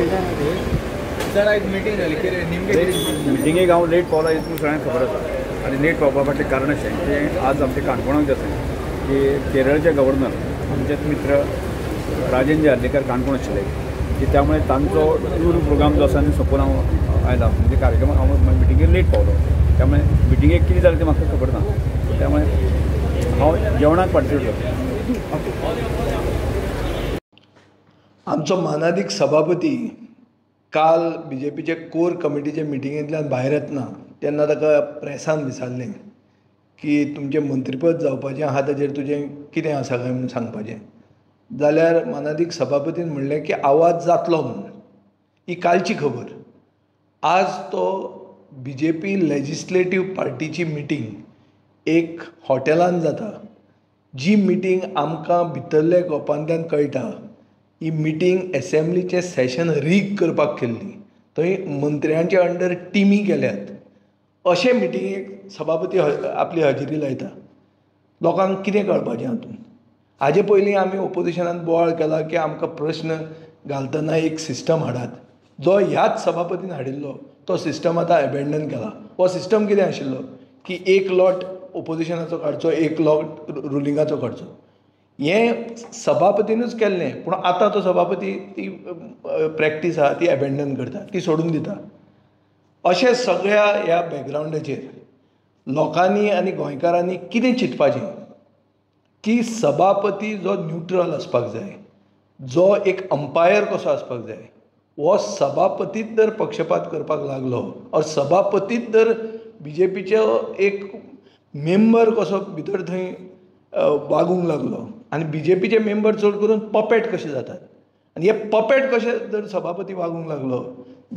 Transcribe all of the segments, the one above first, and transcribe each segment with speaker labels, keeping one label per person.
Speaker 1: Sir आज meeting जाली
Speaker 2: मिटिंगेक हांव लेट पावला हें तुमकां सगळ्यांक खबर आसा आनी लेट पावपा फाटलें कारण अशें की आज आमच्या काणकोणाक जें आसा की केरळचे गव्हर्नर आमचेच मित्र राजेंद्र अर्लेकर काणकोण आशिल्ले की त्यामुळे तांचो टूर प्रोग्राम जो आसा सोंपोवन हांव आयला म्हणजे कार्यक्रमाक हांव मिटिंगेक लेट पावलो त्यामुळे मिटिंगेक कितें जालें तें म्हाका खबर ना त्यामुळे हांव जेवणाक पार्टिसिपेट करता।
Speaker 3: आमचो मानादीक सभापती काल BJPचे कोर कमिटीचे मिटिंगेंतल्यान भायर येतना तेन्ना ताका प्रेसान विचारलें की तुमचें मंत्रीपद जावपाचें आहा ताचेर तुजें कितें आसा काय म्हणून सांगपाचें जाल्यार मानादीक सभापतीन म्हणलें की आवाज जातलो म्हणून। ही कालची खबर। आज तो BJP लेजिस्लेटीव पार्टीची मिटींग एक हॉटेलान जाता जी मिटींग आमकां भितरले गोपांतल्यान कळटा ही मिटींग एसेंब्लीचें सेशन रीग करपाक केल्ली थंय मंत्र्यांचे अंडर टिमी केल्यात अशे मिटिंगेक सभापती आपली हजेरी लायता। लोकांक कितें कळपाचें हातून हाजे पयलीं आमी ओपोजिशनान बोवाळ केला की आमकां प्रश्न घालतना एक सिस्टम हाडात जो ह्याच सभापतीन हाडिल्लो तो सिस्टम आतां एबेंडन केला। हो सिस्टम कितें आशिल्लो की एक लॉट ओपोजिशनाचो काडचो एक लॉट रुलिंगाचो काडचो हें सभापतीनूच केल्लें पूण आतां तो सभापती ती प्रॅक्टीस आहा ती एबेंडन करता ती सोडून दिता। अशें सगळ्या ह्या बॅकग्रावंडाचेर लोकांनी आनी गोंयकारांनी कितें चिंतपाचें की सभापती जो न्यूट्रल आसपाक जाय जो एक अंपायर कसो आसपाक जाय हो सभापतीच जर पक्षपात करपाक लागलो और सभापतीच जर BJPचो एक मेंबर कसो भितर थंय वागूंक लागलो आनी BJPचे मेंबर चड करून पपेट कशे जातात आनी हे पपेट कशे जर सभापती वागूंक लागलो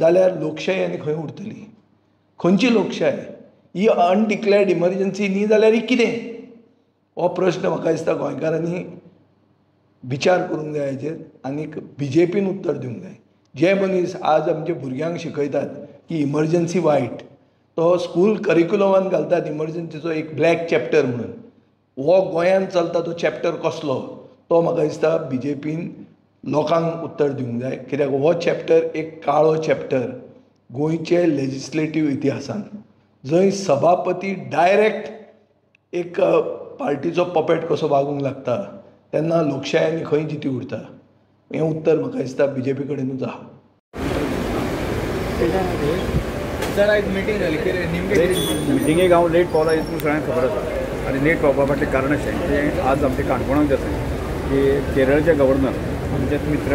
Speaker 3: जाल्यार लोकशाय आनी खंय उरतली खंयची लोकशाय ही अनडिक्लेर्ड इमर्जन्सी न्ही जाल्यार ही कितें हो प्रश्न म्हाका दिसता गोंयकारांनी विचार करूंक जाय हेचेर आनी BJPन उत्तर दिवंक जाय। जे मनीस आज आमच्या भुरग्यांक शिकयतात की इमर्जन्सी वायट तो स्कूल करिक्युलमान घालतात इमर्जन्सीचो एक ब्लॅक चॅप्टर म्हणून हो गोंयांत चलता तो चॅप्टर कसलो तो म्हाका दिसता BJPन लोकांक उत्तर दिवंक जाय कित्याक हो चॅप्टर एक काळो चॅप्टर गोंयचे लेजिस्लेटीव इतिहासान जंय सभापती डायरेक्ट एक पार्टीचो पपेट कसो वागूंक लागता तेन्ना लोकशाय आनी खंय जिती उरता हें उत्तर म्हाका दिसता BJP कडेनूच आहा।
Speaker 1: सर आज मीटिंग जाली
Speaker 2: मिटिंगेक हांव लेट पावला हें तुमकां सगळ्यांक खबर आसा आनी लेट पावपा फाटलें कारण अशें की आज आमच्या काणकोणाक जें आसा की केरळचे गव्हर्नर आमचेच मित्र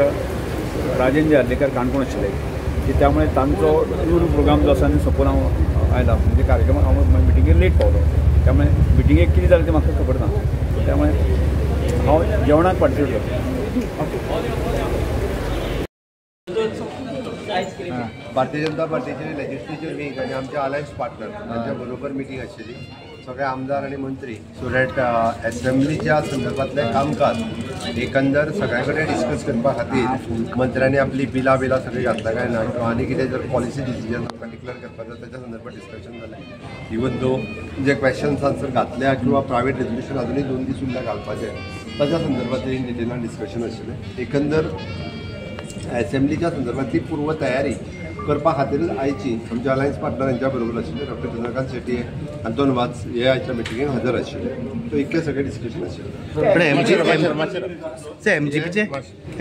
Speaker 2: राजेंद्र अर्लेकर काणकोण आशिल्ले की त्यामुळे तांचो टूर प्रोग्राम जो आसा सोंपोवन हांव आयला म्हणजे कार्यक्रमाक हांव मिटिंगेक लेट पावलो त्यामुळे मिटिंगेक कितें जालें तें म्हाका खबर ना त्यामुळे हांव जेवणाक पार्टिसिपेट करता।
Speaker 4: भारतीय जनता पार्टीचे लेजिस्लेचर वीक आणि आमचे अलायन्स पार्टनर त्यांच्या बरोबर मिटींग आशिल्ली सगळे आमदार आणि मंत्री सो दॅट असेंब्लीच्या संदर्भातले कामकाज एकंदर सगळ्यां कडेन डिस्कस करपा खातीर मंत्र्यांनी आपली बिलां सगळी घातला काय ना किंवा आनी कितें जर पॉलिसी डिसिजन आमकां डिक्लेअर करपाचें त्याच्या संदर्भात डिस्कशन जालें इवन दो जे क्वेश्चन्स आन्सर घातल्या किंवा प्रायवेट रेजोल्युशन अजूनही 2 दीस उरल्या घालपाचें ताच्या संदर्भात इन डिटेलान डिस्कशन आशिल्लें। एकंदर असेंब्लीच्या संदर्भातली पूर्व तयारी करपा खातीरच आयची आमच्या अलायन्स पार्टनर यांच्या बरोबर आशिल्ले डॉक्टर चंद्रकांत शेट्टी आंतोन वाज हे आयच्या मिटिंगेक हजर आशिल्ले सो इतलें सगळें डिस्कशन आशिल्लें।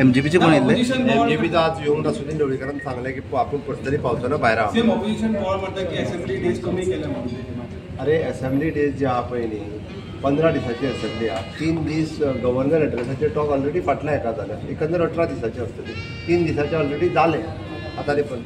Speaker 5: MGPचे कोण येयल्ले
Speaker 4: MGPचो आज येवंक ना सुनील ढवळीकरान सांगलें की आपूण पर्सनली पावचो भायर अरे असेंब्ली डेज जे आहा पळय न्ही 15 दिसाची असेंब्ली आहा 3 दीस गव्हर्नर एड्रेसाचेर टॉक ऑलरेडी फाटल्या हेका जाल्यात एकंदर 18 दिसाची आसतली 3 दिसाचे ऑलरेडी जाले आतां ते पण